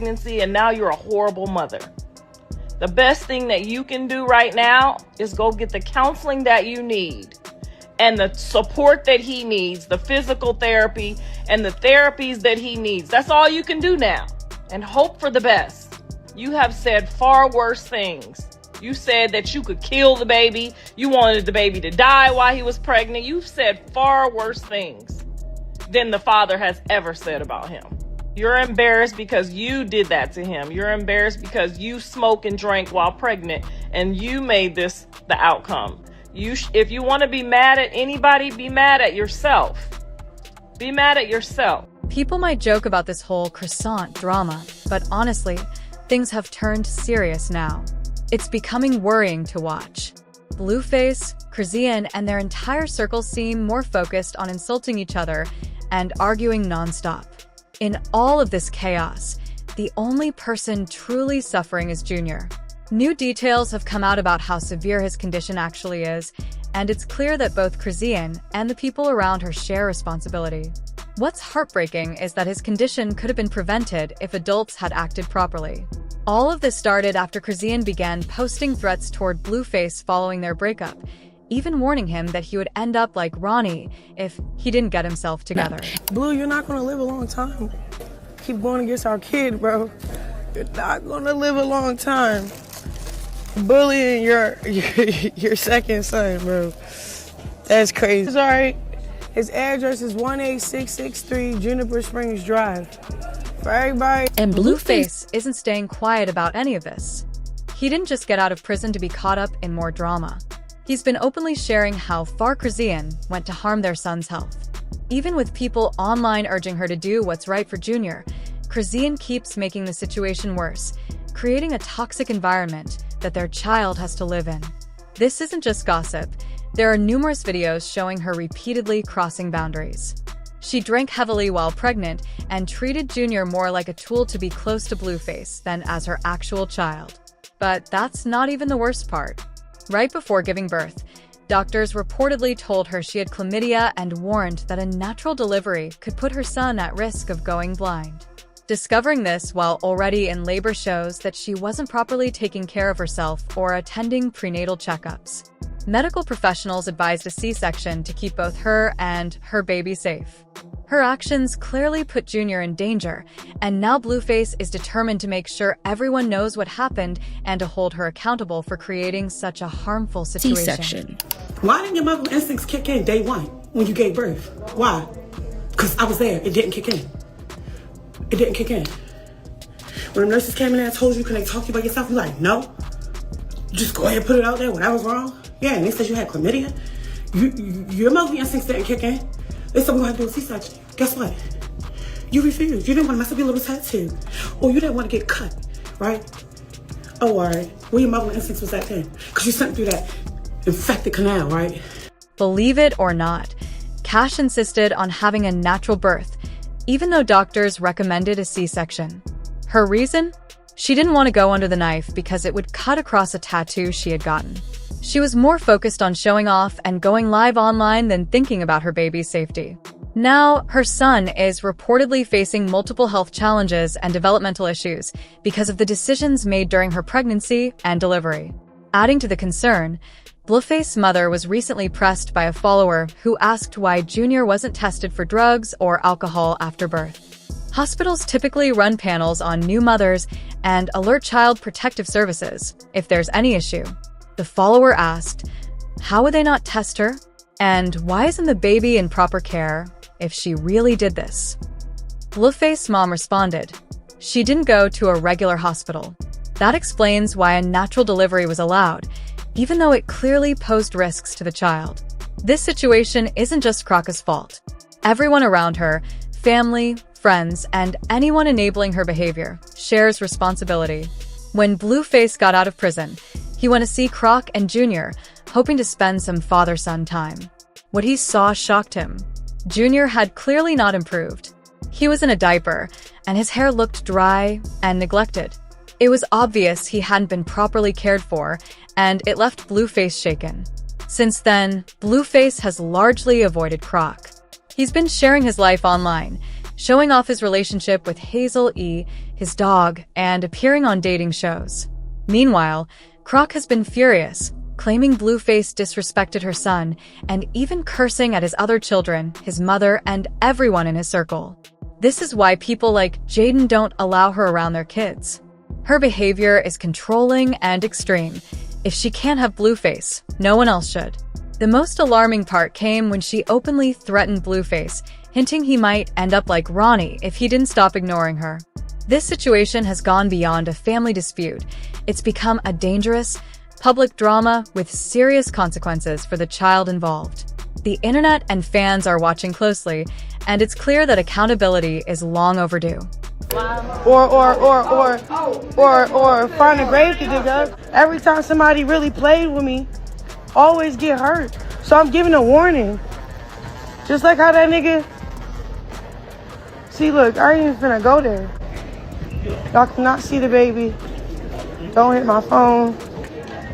pregnancy, and now you're a horrible mother. The best thing that you can do right now is go get the counseling that you need and the support that he needs, the physical therapy and the therapies that he needs. That's all you can do now, and hope for the best. You have said far worse things. You said that you could kill the baby. You wanted the baby to die while he was pregnant. You've said far worse things than the father has ever said about him. You're embarrassed because you did that to him. You're embarrassed because you smoked and drank while pregnant, and you made this the outcome. If you want to be mad at anybody, be mad at yourself. Be mad at yourself. People might joke about this whole croissant drama, but honestly, things have turned serious now. It's becoming worrying to watch. Blueface, Chrisean, and their entire circle seem more focused on insulting each other and arguing nonstop. In all of this chaos, the only person truly suffering is Jr. New details have come out about how severe his condition actually is, and it's clear that both Chrisean and the people around her share responsibility. What's heartbreaking is that his condition could have been prevented if adults had acted properly. All of this started after Chrisean began posting threats toward Blueface following their breakup, even warning him that he would end up like Ronnie if he didn't get himself together. Blue, you're not gonna live a long time. Keep going against our kid, bro. You're not gonna live a long time. Bullying your second son, bro. That's crazy. It's all right. His address is 18663 Juniper Springs Drive. For everybody. And Blueface isn't staying quiet about any of this. He didn't just get out of prison to be caught up in more drama. He's been openly sharing how far Chrisean went to harm their son's health. Even with people online urging her to do what's right for Jr., Chrisean keeps making the situation worse, creating a toxic environment that their child has to live in. This isn't just gossip. There are numerous videos showing her repeatedly crossing boundaries. She drank heavily while pregnant and treated Jr. more like a tool to be close to Blueface than as her actual child. But that's not even the worst part. Right before giving birth, doctors reportedly told her she had chlamydia and warned that a natural delivery could put her son at risk of going blind. Discovering this while already in labor shows that she wasn't properly taking care of herself or attending prenatal checkups. Medical professionals advised a C-section to keep both her and her baby safe. Her actions clearly put Jr. in danger, and now Blueface is determined to make sure everyone knows what happened and to hold her accountable for creating such a harmful situation. C-section. Why didn't your mother's instincts kick in day one when you gave birth? Why? Because I was there. It didn't kick in. It didn't kick in. When the nurses came in and told you, can they talk to you about yourself? You're like, no. Just go ahead and put it out there. Whatever's wrong. Yeah, and they said you had chlamydia. Your mother's instincts didn't kick in. They said we were going to do a C-section. Guess what? You refused. You didn't want to mess up your little tattoo. Or you didn't want to get cut, right? Oh, all right. Where your mother's instincts was at then? Because you sent through that infected canal, right? Believe it or not, Cash insisted on having a natural birth, even though doctors recommended a C-section. Her reason? She didn't want to go under the knife because it would cut across a tattoo she had gotten. She was more focused on showing off and going live online than thinking about her baby's safety. Now, her son is reportedly facing multiple health challenges and developmental issues because of the decisions made during her pregnancy and delivery. Adding to the concern, Blueface's mother was recently pressed by a follower who asked why Jr. wasn't tested for drugs or alcohol after birth. Hospitals typically run panels on new mothers and alert Child Protective Services if there's any issue. The follower asked, how would they not test her? And why isn't the baby in proper care if she really did this? Blueface's mom responded, she didn't go to a regular hospital. That explains why a natural delivery was allowed, even though it clearly posed risks to the child. This situation isn't just Crocca's fault. Everyone around her, family, friends, and anyone enabling her behavior, shares responsibility. When Blueface got out of prison, he went to see Croc and Jr., hoping to spend some father-son time. What he saw shocked him. Jr. had clearly not improved. He was in a diaper, and his hair looked dry and neglected. It was obvious he hadn't been properly cared for, and it left Blueface shaken. Since then, Blueface has largely avoided Croc. He's been sharing his life online, showing off his relationship with Hazel E., his dog, and appearing on dating shows. Meanwhile, Croc has been furious, claiming Blueface disrespected her son and even cursing at his other children, his mother, and everyone in his circle. This is why people like Jaden don't allow her around their kids. Her behavior is controlling and extreme. If she can't have Blueface, no one else should. The most alarming part came when she openly threatened Blueface, hinting he might end up like Ronnie if he didn't stop ignoring her. This situation has gone beyond a family dispute. It's become a dangerous, public drama with serious consequences for the child involved. The internet and fans are watching closely, and it's clear that accountability is long overdue. Or find a grave to dig up. Every time somebody really played with me, always get hurt. So I'm giving a warning. Just like how that nigga. See, look, I ain't even finna go there. Y'all cannot see the baby. Don't hit my phone.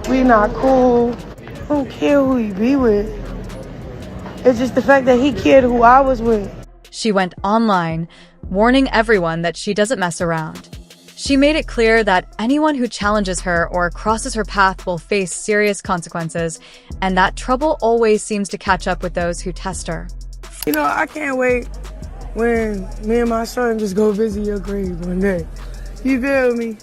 We not cool. I don't care who you be with. It's just the fact that he cared who I was with. She went online, warning everyone that she doesn't mess around. She made it clear that anyone who challenges her or crosses her path will face serious consequences, and that trouble always seems to catch up with those who test her. You know, I can't wait when me and my son just go visit your grave one day. You feel me?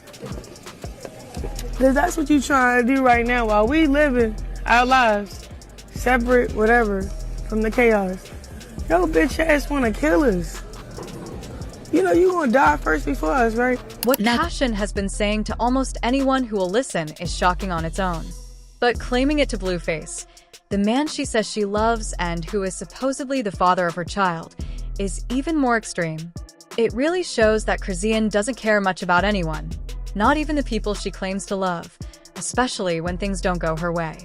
Because that's what you trying to do right now while we living our lives, separate, whatever, from the chaos. Yo, bitch ass want to kill us. You know you gonna die first before us, right? What Chrisean has been saying to almost anyone who will listen is shocking on its own. But claiming it to Blueface, the man she says she loves and who is supposedly the father of her child, is even more extreme. It really shows that Chrisean doesn't care much about anyone, not even the people she claims to love, especially when things don't go her way.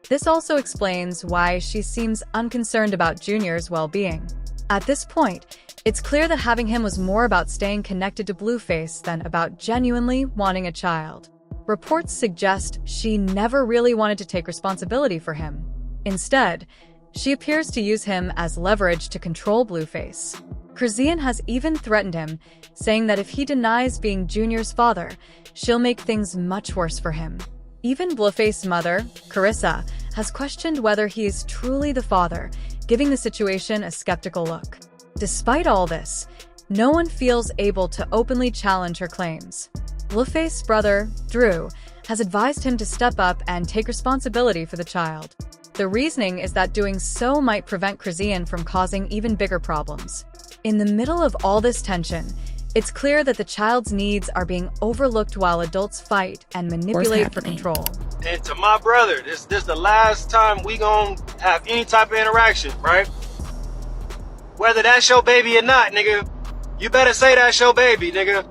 This also explains why she seems unconcerned about Junior's well-being. At this point, it's clear that having him was more about staying connected to Blueface than about genuinely wanting a child. Reports suggest she never really wanted to take responsibility for him. Instead, she appears to use him as leverage to control Blueface. Chrisean has even threatened him, saying that if he denies being Junior's father, she'll make things much worse for him. Even Blueface's mother, Carissa, has questioned whether he is truly the father, giving the situation a skeptical look. Despite all this, no one feels able to openly challenge her claims. Blueface's brother, Drew, has advised him to step up and take responsibility for the child. The reasoning is that doing so might prevent Chrisean from causing even bigger problems. In the middle of all this tension, it's clear that the child's needs are being overlooked while adults fight and manipulate for control. And to my brother, this the last time we gonna have any type of interaction, right? Whether that's your baby or not, nigga, you better say that's your baby, nigga.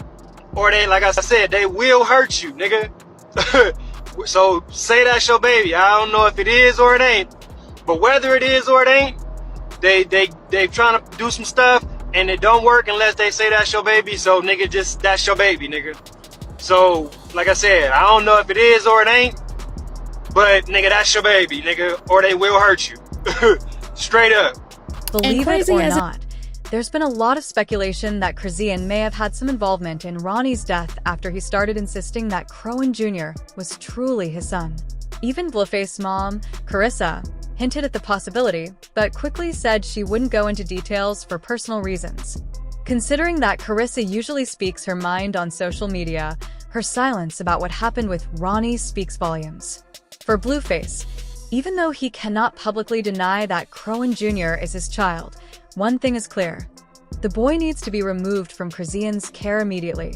Or they, like I said, they will hurt you, nigga. So say that's your baby. I don't know if it is or it ain't, but whether it is or it ain't, they trying to do some stuff and it don't work unless they say that's your baby. So nigga, just that's your baby, nigga. So like I said, I don't know if it is or it ain't, but nigga, that's your baby, nigga, or they will hurt you. Straight up. Believe it or not, there's been a lot of speculation that Chrisean may have had some involvement in Ronnie's death after he started insisting that Chrisean Jr. was truly his son. Even Blueface's mom, Carissa, hinted at the possibility, but quickly said she wouldn't go into details for personal reasons. Considering that Carissa usually speaks her mind on social media, her silence about what happened with Ronnie speaks volumes. For Blueface, even though he cannot publicly deny that Chrisean Jr. is his child, one thing is clear: the boy needs to be removed from Chrisean's care immediately.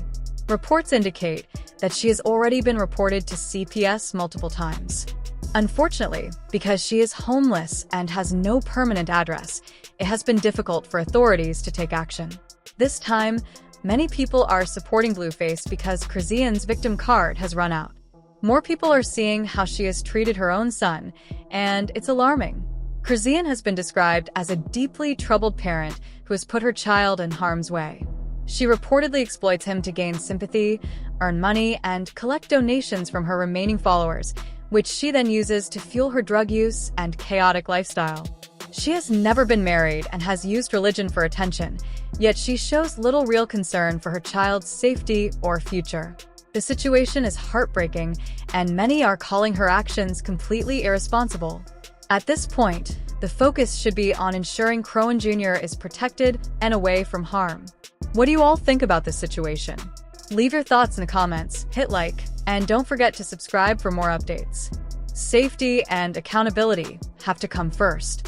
Reports indicate that she has already been reported to CPS multiple times. Unfortunately, because she is homeless and has no permanent address, it has been difficult for authorities to take action. This time, many people are supporting Blueface because Chrisean's victim card has run out. More people are seeing how she has treated her own son, and it's alarming. Chrisean has been described as a deeply troubled parent who has put her child in harm's way. She reportedly exploits him to gain sympathy, earn money, and collect donations from her remaining followers, which she then uses to fuel her drug use and chaotic lifestyle. She has never been married and has used religion for attention, yet she shows little real concern for her child's safety or future. The situation is heartbreaking, and many are calling her actions completely irresponsible. At this point, the focus should be on ensuring Chrisean Jr. is protected and away from harm. What do you all think about this situation? Leave your thoughts in the comments, hit like, and don't forget to subscribe for more updates. Safety and accountability have to come first.